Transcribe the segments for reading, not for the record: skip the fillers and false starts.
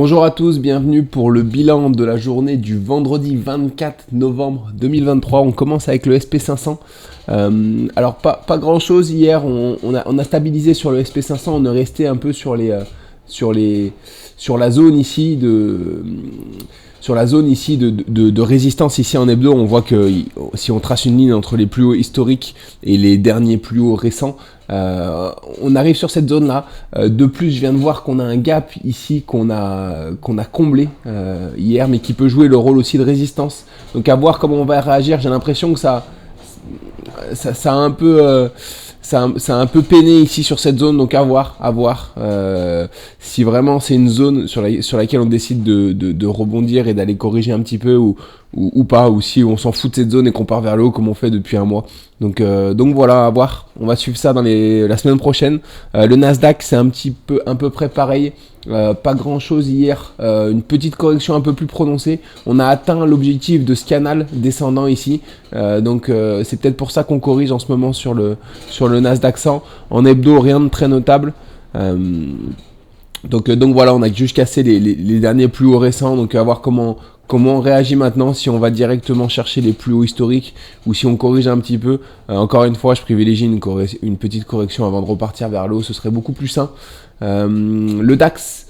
Bonjour à tous, bienvenue pour le bilan de la journée du vendredi 24 novembre 2023. On commence avec le SP500. Alors pas grand chose hier, on a stabilisé sur le SP500, on est resté un peu sur la zone ici de résistance ici en hebdo. On voit que si on trace une ligne entre les plus hauts historiques et les derniers plus hauts récents, on arrive sur cette zone là. De plus, je viens de voir qu'on a un gap ici qu'on a comblé hier, mais qui peut jouer le rôle aussi de résistance. Donc à voir comment on va réagir. J'ai l'impression que ça a un peu peiné ici sur cette zone, donc à voir si vraiment c'est une zone sur laquelle on décide de rebondir et d'aller corriger un petit peu ou pas, ou si on s'en fout de cette zone et qu'on part vers le haut comme on fait depuis un mois. Donc voilà, à voir. On va suivre ça dans la semaine prochaine. Le Nasdaq, c'est à peu près pareil. Pas grand chose hier, une petite correction un peu plus prononcée. On a atteint l'objectif de ce canal descendant ici, donc c'est peut-être pour ça qu'on corrige en ce moment sur le Nasdaq 100. En hebdo, rien de très notable. Donc voilà, on a juste cassé les derniers plus hauts récents, donc à voir comment on réagit maintenant, si on va directement chercher les plus hauts historiques ou si on corrige un petit peu. Encore une fois, je privilégie une petite correction avant de repartir vers le haut, ce serait beaucoup plus sain. Le DAX,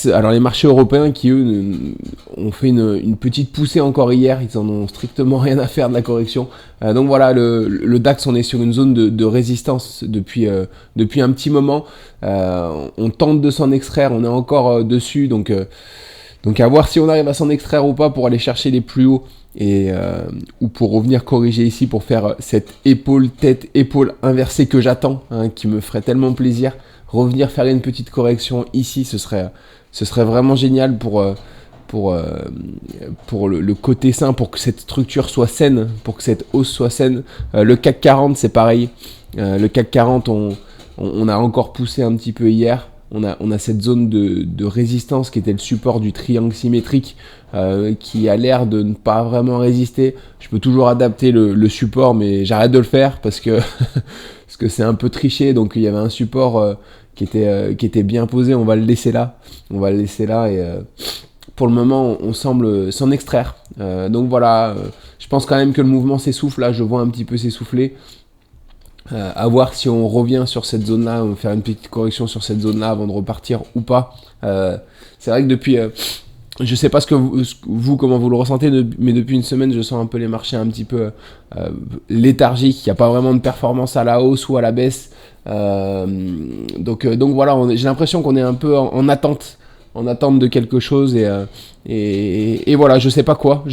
alors les marchés européens qui eux ont fait une petite poussée encore hier, ils en ont strictement rien à faire de la correction. Donc voilà, le DAX, on est sur une zone de résistance depuis un petit moment. On tente de s'en extraire, on est encore dessus, donc à voir si on arrive à s'en extraire ou pas pour aller chercher les plus hauts ou pour revenir corriger ici pour faire cette épaule inversée que j'attends, qui me ferait tellement plaisir. Revenir faire une petite correction ici, ce serait vraiment génial pour le côté sain, pour que cette structure soit saine, pour que cette hausse soit saine. Le CAC 40, c'est pareil. Le CAC 40, on a encore poussé un petit peu hier. On a cette zone de résistance qui était le support du triangle symétrique qui a l'air de ne pas vraiment résister. Je peux toujours adapter le support, mais j'arrête de le faire parce que c'est un peu triché. Donc il y avait un support qui était bien posé. On va le laisser là. Et pour le moment, on semble s'en extraire. Donc voilà, je pense quand même que le mouvement s'essouffle. Là, je vois un petit peu s'essouffler. À voir si on revient sur cette zone-là, on va faire une petite correction sur cette zone-là avant de repartir ou pas. C'est vrai que depuis, je sais pas comment vous le ressentez, mais depuis une semaine, je sens un peu les marchés un petit peu léthargiques. Il n'y a pas vraiment de performance à la hausse ou à la baisse. Donc voilà, j'ai l'impression qu'on est un peu en attente de quelque chose et voilà, je sais pas quoi,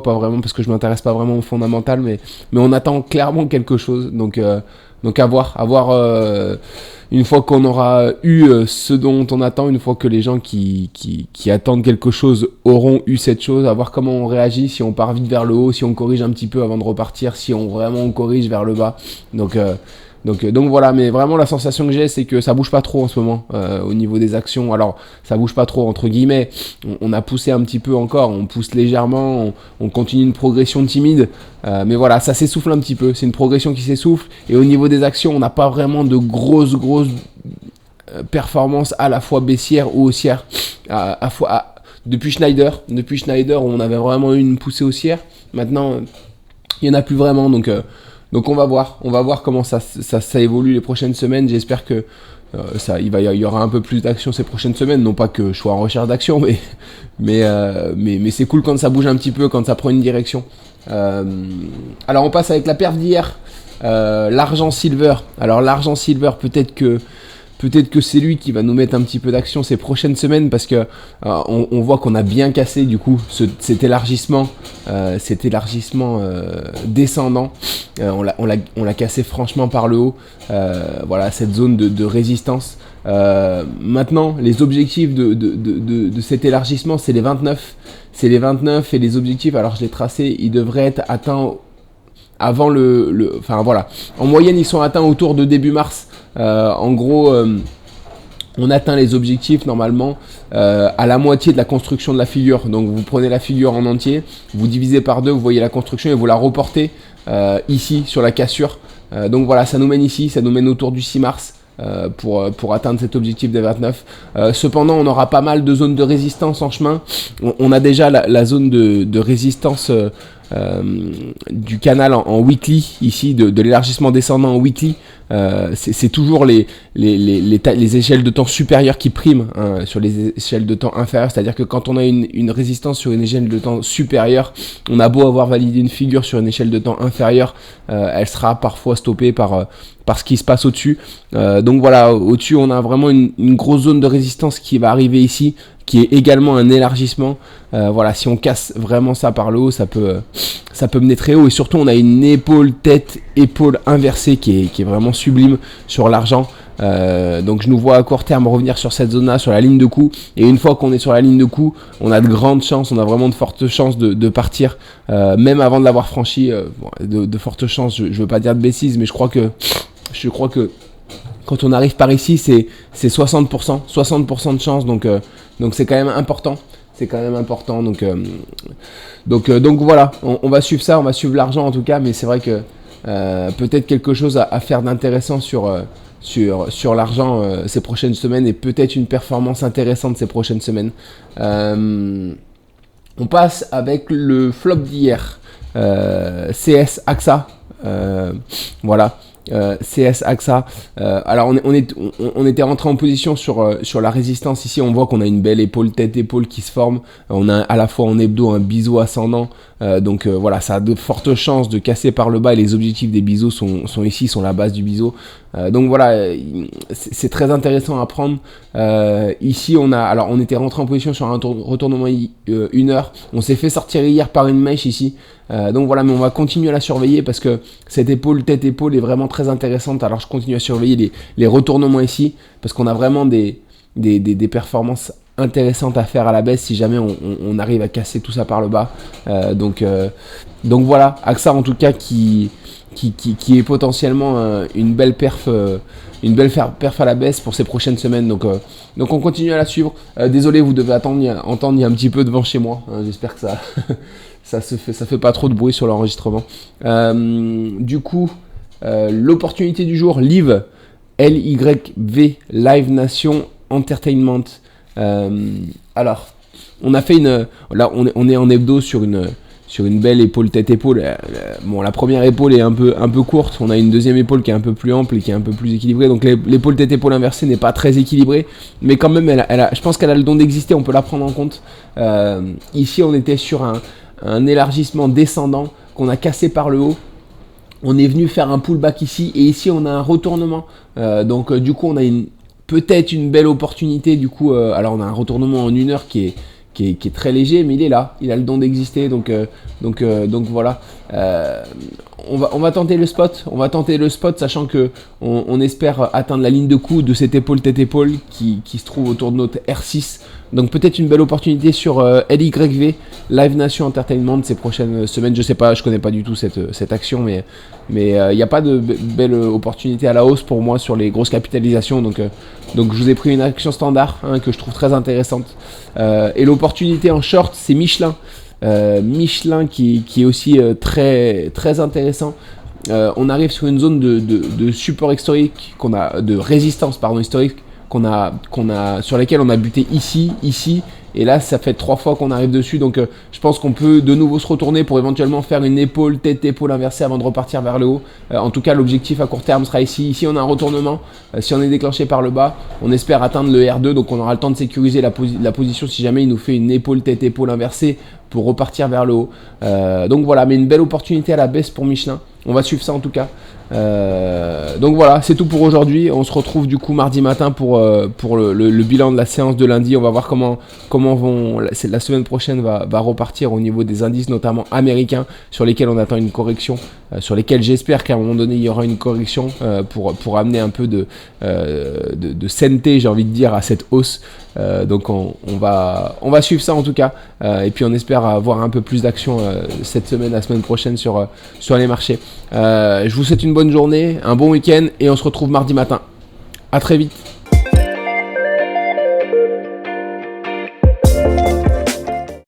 pas vraiment parce que je m'intéresse pas vraiment au fondamental, mais on attend clairement quelque chose, donc à voir une fois qu'on aura eu ce dont on attend, une fois que les gens qui attendent quelque chose auront eu cette chose, à voir comment on réagit, si on part vite vers le haut, si on corrige un petit peu avant de repartir, si on corrige vers le bas, donc voilà, mais vraiment la sensation que j'ai, c'est que ça bouge pas trop en ce moment au niveau des actions. Alors ça bouge pas trop entre guillemets, on a poussé un petit peu encore, on pousse légèrement, on continue une progression timide, mais voilà, ça s'essouffle un petit peu, c'est une progression qui s'essouffle, et au niveau des actions, on n'a pas vraiment de grosses performances à la fois baissière ou haussière, depuis Schneider, où on avait vraiment eu une poussée haussière, maintenant il n'y en a plus vraiment, donc on va voir comment ça évolue les prochaines semaines. J'espère que il y aura un peu plus d'action ces prochaines semaines. Non pas que je sois en recherche d'action, mais c'est cool quand ça bouge un petit peu, quand ça prend une direction. Alors on passe avec la perf d'hier, l'argent silver. Alors l'argent silver, peut-être que c'est lui qui va nous mettre un petit peu d'action ces prochaines semaines, parce que on voit qu'on a bien cassé du coup cet élargissement descendant. On l'a cassé franchement par le haut. Voilà, cette zone de résistance. Maintenant, les objectifs de cet élargissement, c'est les 29. C'est les 29 et les objectifs, alors je l'ai tracé, ils devraient être atteints avant enfin voilà. En moyenne, ils sont atteints autour de début mars. En gros, on atteint les objectifs normalement à la moitié de la construction de la figure. Donc vous prenez la figure en entier, vous divisez par deux, vous voyez la construction et vous la reportez ici sur la cassure. Donc voilà, ça nous mène ici, ça nous mène autour du 6 mars. pour atteindre cet objectif des 29. Cependant, on aura pas mal de zones de résistance en chemin. On a déjà la zone de résistance du canal en weekly, ici, de l'élargissement descendant en weekly. C'est toujours les échelles de temps supérieures qui priment sur les échelles de temps inférieures. C'est-à-dire que quand on a une résistance sur une échelle de temps supérieure, on a beau avoir validé une figure sur une échelle de temps inférieure, elle sera parfois stoppée par ce qui se passe au-dessus. Donc voilà, au-dessus, on a vraiment une grosse zone de résistance qui va arriver ici, qui est également un élargissement. Voilà, si on casse vraiment ça par le haut, ça peut mener très haut. Et surtout, on a une épaule inversée qui est vraiment sublime sur l'argent. Donc je nous vois à court terme revenir sur cette zone là, sur la ligne de coup, et une fois qu'on est sur la ligne de coup, on a de grandes chances, on a vraiment de fortes chances de partir, même avant de l'avoir franchi, de fortes chances, je veux pas dire de bêtises, mais je crois que quand on arrive par ici, c'est 60% de chance, donc c'est quand même important. Donc voilà, on va suivre ça, on va suivre l'argent en tout cas, mais c'est vrai que peut-être quelque chose à faire d'intéressant sur l'argent ces prochaines semaines, et peut-être une performance intéressante ces prochaines semaines. On passe avec le flop d'hier, CS AXA, voilà. CS AXA, alors on était rentré en position sur la résistance ici. On voit qu'on a une belle tête-épaule qui se forme. On a à la fois en hebdo un biseau ascendant, donc voilà, ça a de fortes chances de casser par le bas, et les objectifs des biseaux sont ici, sont la base du biseau. Donc voilà, c'est très intéressant à prendre. Ici on était rentré en position sur un retournement 1 heure. On s'est fait sortir hier par une mèche ici. Donc voilà, mais on va continuer à la surveiller parce que cette tête-épaule est vraiment très intéressante. Alors je continue à surveiller les retournements ici parce qu'on a vraiment des performances intéressantes à faire à la baisse si jamais on arrive à casser tout ça par le bas. Donc voilà, AXA en tout cas qui est potentiellement une belle perf à la baisse pour ces prochaines semaines. Donc on continue à la suivre. Désolé, vous devez entendre, il y a un petit peu de vent chez moi. J'espère que ça ça fait pas trop de bruit sur l'enregistrement. Du coup, l'opportunité du jour, LYV, LYV, Live Nation Entertainment. Alors, on a fait là on est en hebdo sur une belle tête-épaule. Bon, la première épaule est un peu courte. On a une deuxième épaule qui est un peu plus ample et qui est un peu plus équilibrée. Donc l'épaule tête-épaule inversée n'est pas très équilibrée, mais quand même, je pense qu'elle a le don d'exister. On peut la prendre en compte. Ici, on était sur un élargissement descendant qu'on a cassé par le haut. On est venu faire un pullback ici, et ici on a un retournement. Donc du coup, on a peut-être une belle opportunité. Du coup, alors on a un retournement en 1 heure qui est très léger, mais il est là, il a le don d'exister, donc voilà. On va tenter le spot, sachant que on espère atteindre la ligne de coup de cette tête-épaule qui se trouve autour de notre R6. Donc peut-être une belle opportunité sur LYV, Live Nation Entertainment, ces prochaines semaines. Je sais pas, je connais pas du tout cette action, mais il n'y a pas de belle opportunité à la hausse pour moi sur les grosses capitalisations. Donc je vous ai pris une action standard que je trouve très intéressante. Et l'opportunité en short, c'est Michelin. Michelin qui est aussi très, très intéressant. On arrive sur une zone de support historique, de résistance historique sur laquelle on a buté ici, et là ça fait 3 fois qu'on arrive dessus, donc je pense qu'on peut de nouveau se retourner pour éventuellement faire une tête-épaule inversée avant de repartir vers le haut. En tout cas, l'objectif à court terme sera ici on a un retournement, si on est déclenché par le bas, on espère atteindre le R2, donc on aura le temps de sécuriser la position si jamais il nous fait une tête-épaule inversée pour repartir vers le haut. Donc voilà, mais une belle opportunité à la baisse pour Michelin. On va suivre ça en tout cas. Donc voilà, c'est tout pour aujourd'hui. On se retrouve du coup mardi matin pour le bilan de la séance de lundi. On va voir comment la semaine prochaine va repartir au niveau des indices, notamment américains, sur lesquels on attend une correction, sur lesquels j'espère qu'à un moment donné il y aura une correction pour amener un peu de sainteté, j'ai envie de dire, à cette hausse. Donc on va suivre ça en tout cas, et puis on espère avoir un peu plus d'action cette semaine, la semaine prochaine sur les marchés. Je vous souhaite une bonne journée, un bon week-end, et on se retrouve mardi matin. À très vite.